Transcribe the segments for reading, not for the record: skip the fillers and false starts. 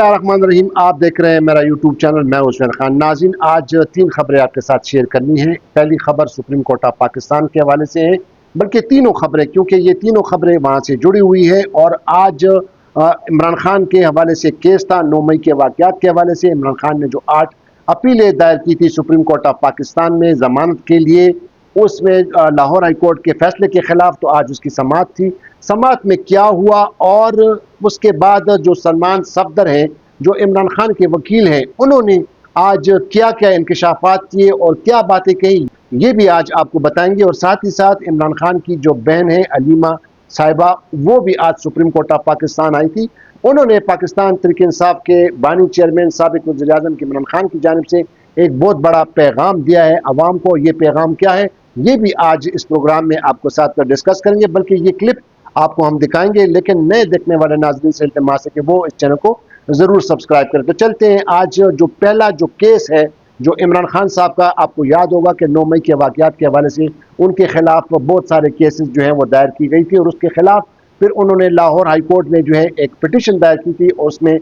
रहीम, आप देख रहे हैं मेरा यूट्यूब चैनल। मैं उस्मान खान। नाज़रीन, आज 3 खबरें आपके साथ शेयर करनी है। पहली खबर सुप्रीम कोर्ट ऑफ पाकिस्तान के हवाले से है, बल्कि तीनों खबरें, क्योंकि ये तीनों खबरें वहाँ से जुड़ी हुई है। और आज इमरान खान के हवाले से केस था। 9 मई के वाक़यात के हवाले से इमरान खान ने जो 8 अपीलें दायर की थी सुप्रीम कोर्ट ऑफ पाकिस्तान में ज़मानत के लिए, उसमें लाहौर हाई कोर्ट के फैसले के खिलाफ, तो आज उसकी समाअत थी। समाअत में क्या हुआ और उसके बाद जो सलमान सफदर हैं, जो इमरान खान के वकील हैं, उन्होंने आज क्या क्या इंकशाफात किए और क्या बातें कही, ये भी आज आपको बताएंगे। और साथ ही साथ इमरान खान की जो बहन है अलीमा साहिबा, वो भी आज सुप्रीम कोर्ट ऑफ पाकिस्तान आई थी। उन्होंने पाकिस्तान तहरीक इंसाफ के बानी चेयरमैन साबिक वज़ीर-ए-आज़म के इमरान खान की जानिब से एक बहुत बड़ा पैगाम दिया है अवाम को। ये पैगाम क्या है, ये भी आज इस प्रोग्राम में आपको साथ डिस्कस करेंगे, बल्कि ये क्लिप आपको हम दिखाएंगे। लेकिन नए देखने वाले नाज़रीन से इल्तिमास है कि वो इस चैनल को ज़रूर सब्सक्राइब करें। तो चलते हैं। आज जो पहला जो केस है जो इमरान खान साहब का, आपको याद होगा कि 9 मई के वाक़यात के हवाले से उनके खिलाफ बहुत सारे केसेस जो हैं वो दायर की गई थी, और उसके खिलाफ फिर उन्होंने लाहौर हाई कोर्ट में जो है एक पिटिशन दायर की थी, और उसमें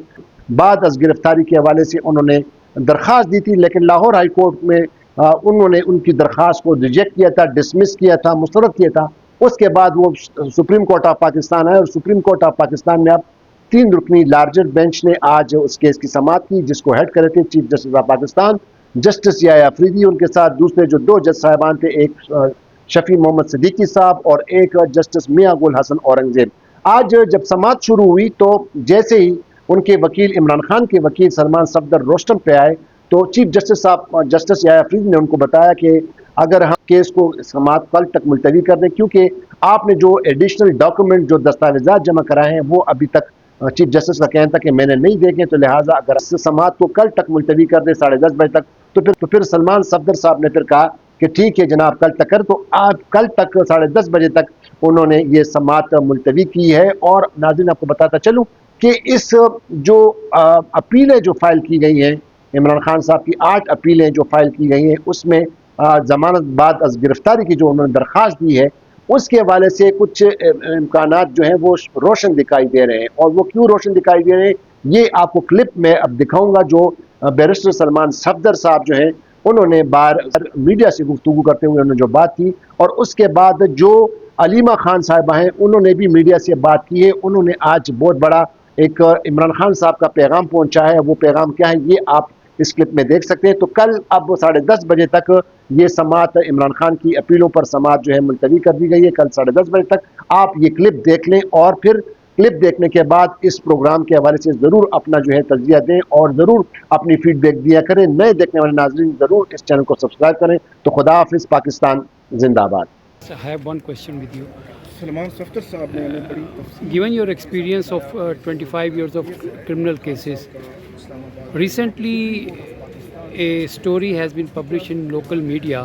बाद अज़ गिरफ्तारी के हवाले से उन्होंने दरख्वास्त दी थी। लेकिन लाहौर हाई कोर्ट में उन्होंने उनकी दरख्वास्त को रिजेक्ट किया था, डिसमिस किया था, मुस्तरद किया था। उसके बाद वो सुप्रीम कोर्ट ऑफ पाकिस्तान आए, और सुप्रीम कोर्ट ऑफ पाकिस्तान में अब 3 रुकनी लार्जर बेंच ने आज उस केस की समाअत की, जिसको हेड करे थे chief justice of Pakistan justice Yahya Afridi. उनके साथ दूसरे जो 2 जज साहिबान थे, एक शफी मोहम्मद सिद्दीकी साहब और एक जस्टिस मियां गुल हसन औरंगजेब। आज जब समाअत शुरू हुई, तो जैसे ही उनके वकील इमरान खान के वकील सलमान सफदर रोस्टम पे आए, तो चीफ जस्टिस साहब जस्टिस याया अफरीदी ने उनको बताया कि अगर हम केस को समाअत कल तक मुलतवी कर दें, क्योंकि आपने जो एडिशनल डॉक्यूमेंट, जो दस्तावेजात जमा कराए हैं, वो अभी तक चीफ जस्टिस का कहना था कि मैंने नहीं देखे, तो लिहाजा अगर समाअत को कल तक मुलतवी कर दे 10:30 बजे तक, तो फिर सलमान सफदर साहब ने फिर कहा कि ठीक है जनाब, कल तक कर। तो आज कल तक 10:30 बजे तक उन्होंने ये समाअत मुलतवी की है। और नाज़रीन, आपको बताता चलूँ कि इस जो अपीलें जो फाइल की गई हैं, इमरान खान साहब की 8 अपीलें जो फाइल की गई हैं, उसमें ज़मानत बाद अज़ गिरफ्तारी की जो उन्होंने दरख्वास्त दी है, उसके हवाले से कुछ इम्कानात जो हैं वो रोशन दिखाई दे रहे हैं। और वो क्यों रोशन दिखाई दे रहे हैं, ये आपको क्लिप में अब दिखाऊंगा। जो बैरिस्टर सलमान सफदर साहब जो हैं, उन्होंने बाहर मीडिया से गुफ्तगू करते हुए उन्होंने जो बात की, और उसके बाद जो अलीमा खान साहिबा हैं, उन्होंने भी मीडिया से बात की है। उन्होंने आज बहुत बड़ा एक इमरान खान साहब का पैगाम पहुंचाया है। वो पैगाम क्या है, ये आप इस क्लिप में देख सकते हैं। तो कल अब 10:30 बजे तक ये समाअत, इमरान खान की अपीलों पर समाअत जो है मुलतवी कर दी गई है। कल 10:30 बजे तक आप ये क्लिप देख लें, और फिर क्लिप देखने के बाद इस प्रोग्राम के हवाले से ज़रूर अपना जो है तज्जिया दें, और ज़रूर अपनी फीडबैक दिया करें। नए देखने वाले नाज़रीन ज़रूर इस चैनल को सब्सक्राइब करें। तो खुदा हाफिज़, पाकिस्तान जिंदाबाद। I have one question with you. Salman Safdar साहब ने हमें बड़ी तफसील Given your experience of 25 years of criminal cases, recently a story has been published in local media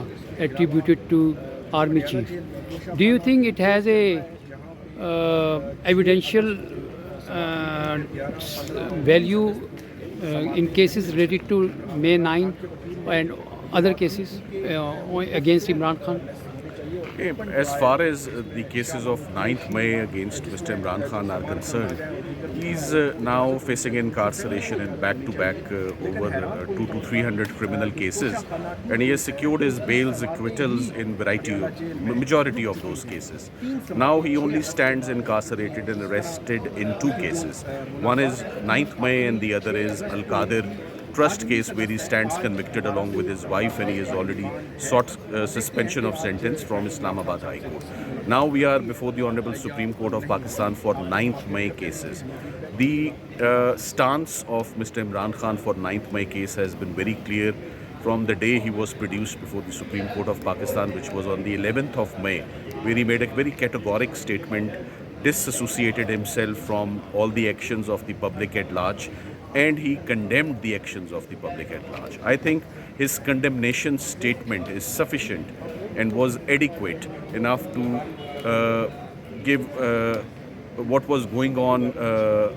attributed to Army Chief. Do you think it has a evidential value in cases related to May 9 and other cases against Imran Khan? As far as the cases of 9th May against Mr. Imran Khan are concerned, he's now facing incarceration in back-to-back over 200 to 300 criminal cases, and he has secured his bail's acquittals in majority of those cases. Now he only stands incarcerated and arrested in 2 cases. One is 9th May and the other is Al-Qadir trust case, where he stands convicted along with his wife, and he has already sought suspension of sentence from Islamabad High Court. Now we are before the Honorable Supreme Court of Pakistan for 9th May cases. The stance of Mr. Imran Khan for 9th May case has been very clear from the day he was produced before the Supreme Court of Pakistan, which was on the 11th of May, where he made a very categoric statement, disassociated himself from all the actions of the public at large, and he condemned the actions of the public at large. I think his condemnation statement is sufficient and was adequate enough to give what was going on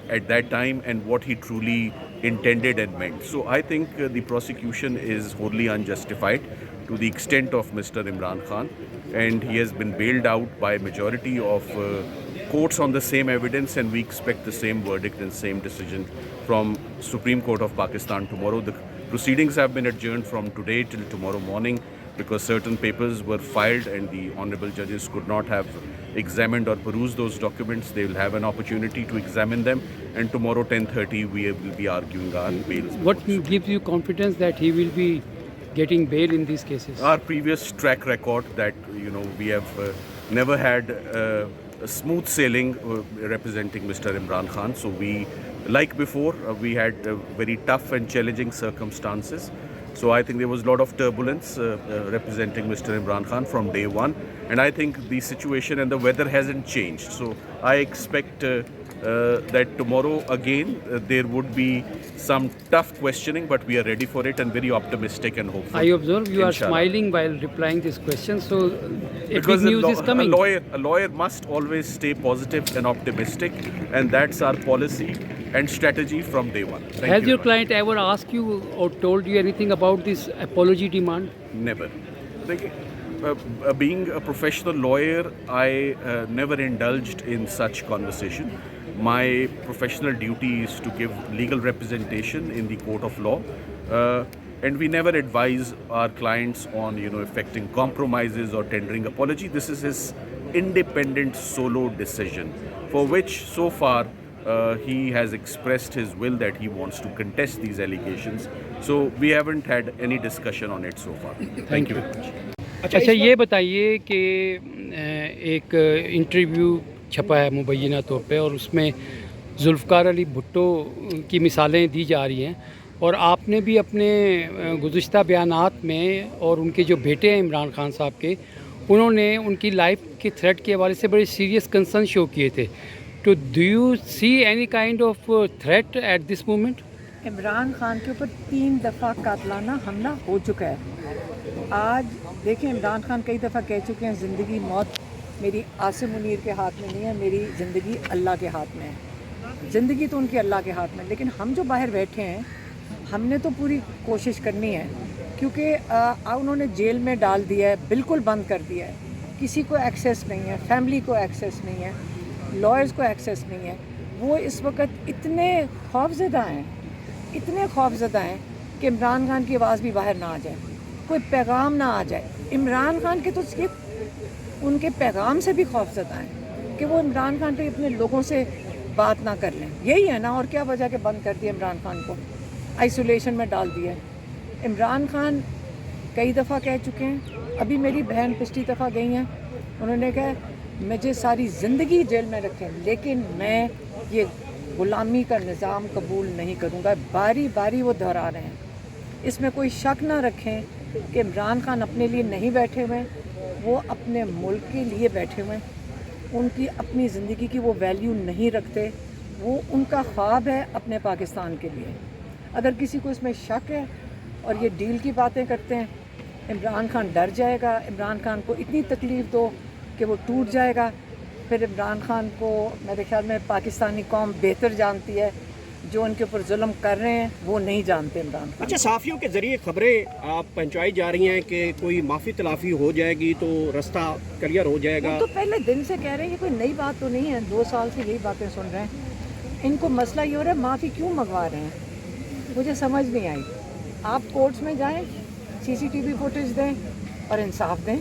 at that time and what he truly intended and meant. So I think the prosecution is wholly unjustified to the extent of Mr. Imran Khan, and he has been bailed out by majority of courts on the same evidence, and we expect the same verdict and same decision from Supreme Court of Pakistan tomorrow. The proceedings have been adjourned from today till tomorrow morning because certain papers were filed and the honorable judges could not have examined or perused those documents. They will have an opportunity to examine them, and tomorrow 10:30 we will be arguing our bail. What gives you confidence that he will be getting bail in these cases? Our previous track record that we have never had a smooth sailing representing Mr. Imran Khan. So we, like before, we had very tough and challenging circumstances. So I think there was a lot of turbulence representing Mr. Imran Khan from day one, and I think the situation and the weather hasn't changed. So I expect that tomorrow again there would be some tough questioning, but we are ready for it and very optimistic and hopeful. I observe you are Inshallah. smiling while replying this question, so a Because big news is coming. a lawyer must always stay positive and optimistic, and that's our policy and strategy from day one. Thank Has you your very client ever asked you or told you anything about this apology demand? much. Never. Being a professional lawyer, I never indulged in such conversation. My professional duty is to give legal representation in the court of law, and we never advise our clients on effecting compromises or tendering apology. This is his independent solo decision, for which so far he has expressed his will that he wants to contest these allegations. So we haven't had any discussion on it so far. Thank you very much. अच्छा ये बताइए कि एक interview छपा है मुबैना तौर पे और उसमें जुल्फ़कार अली भुट्टो की मिसालें दी जा रही हैं, और आपने भी अपने गुज़िश्ता बयानात में और उनके जो बेटे हैं इमरान खान साहब के, उन्होंने उनकी लाइफ के थ्रेट के हवाले से बड़े सीरियस कंसर्न शो किए थे. तो do you see any kind of threat at this moment? Imran Khan के ऊपर 3 दफ़ा कातलाना हमला हो चुका है. आज देखें, इमरान खान कई दफ़ा कह चुके हैं ज़िंदगी मौत मेरी आसिम मुनीर के हाथ में नहीं है, मेरी ज़िंदगी अल्लाह के हाथ में है. ज़िंदगी तो उनकी अल्लाह के हाथ में, लेकिन हम जो बाहर बैठे हैं हमने तो पूरी कोशिश करनी है, क्योंकि उन्होंने जेल में डाल दिया है, बिल्कुल बंद कर दिया है. किसी को एक्सेस नहीं है, फैमिली को एक्सेस नहीं है, लॉयर्स को एक्सेस नहीं है. वो इस वक्त इतने खौफज़दा हैं, इतने खौफज़दा हैं कि इमरान खान की आवाज़ भी बाहर ना आ जाए, कोई पैगाम ना आ जाए. इमरान खान के तो सिर्फ उनके पैगाम से भी खौफज़दा हैं कि वो इमरान खान पे अपने लोगों से बात ना कर लें. यही है ना, और क्या वजह के बंद कर दिया इमरान खान को, आइसोलेशन में डाल दिया. इमरान खान कई दफ़ा कह चुके हैं, अभी मेरी बहन पिछली दफ़ा गई हैं, उन्होंने कहा मुझे सारी ज़िंदगी जेल में रखें लेकिन मैं ये ग़ुलामी का निज़ाम कबूल नहीं करूँगा. बारी बारी वो दोहरा रहे हैं. इसमें कोई शक ना रखें कि इमरान खान अपने लिए नहीं बैठे हुए, वो अपने मुल्क के लिए बैठे हुए. उनकी अपनी ज़िंदगी की वो वैल्यू नहीं रखते. वो उनका ख्वाब है अपने पाकिस्तान के लिए. अगर किसी को इसमें शक है और ये डील की बातें करते हैं, इमरान खान डर जाएगा, इमरान खान को इतनी तकलीफ़ दो कि वो टूट जाएगा. फिर इमरान खान को मेरे ख्याल में पाकिस्तानी कौम बेहतर जानती है, जो उनके ऊपर जुल्म कर रहे हैं वो नहीं जानते इमरान खान. अच्छा, साफियों के ज़रिए खबरें आप पहुंचाई जा रही हैं कि कोई माफ़ी तलाफ़ी हो जाएगी तो रास्ता क्लियर हो जाएगा. वो तो पहले दिन से कह रहे हैं, ये कोई नई बात तो नहीं है, 2 साल से यही बातें सुन रहे हैं. इनको मसला ये हो रहा है माफ़ी क्यों मंगवा रहे हैं, मुझे समझ नहीं आई. आप कोर्ट्स में जाएं, CCTV फुटेज दें और इंसाफ दें.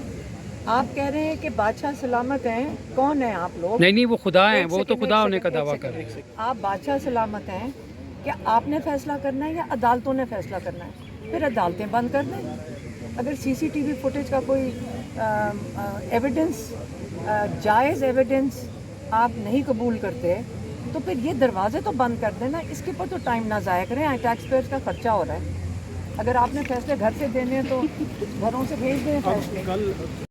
आप कह रहे हैं कि बादशाह सलामत हैं. कौन है आप लोग? नहीं, वो खुदा हैं, एक वो तो सेकंड, खुदा एक होने का सेकंड, दावा एक कर सेकंड, रहे एक हैं. सेकंड. आप बादशाह सलामत हैं कि आपने फ़ैसला करना है या अदालतों ने फ़ैसला करना है? फिर अदालतें बंद कर दें. अगर CCTV फुटेज का कोई एविडेंस, जायज़ एविडेंस आप नहीं कबूल करते तो फिर ये दरवाज़े तो बंद कर देना. इसके ऊपर तो टाइम ना ज़ाया करें. टैक्स पेयर्स का ख़र्चा हो रहा है. अगर आपने फ़ैसले घर से देने हैं तो घरों से भेज दें फैसले.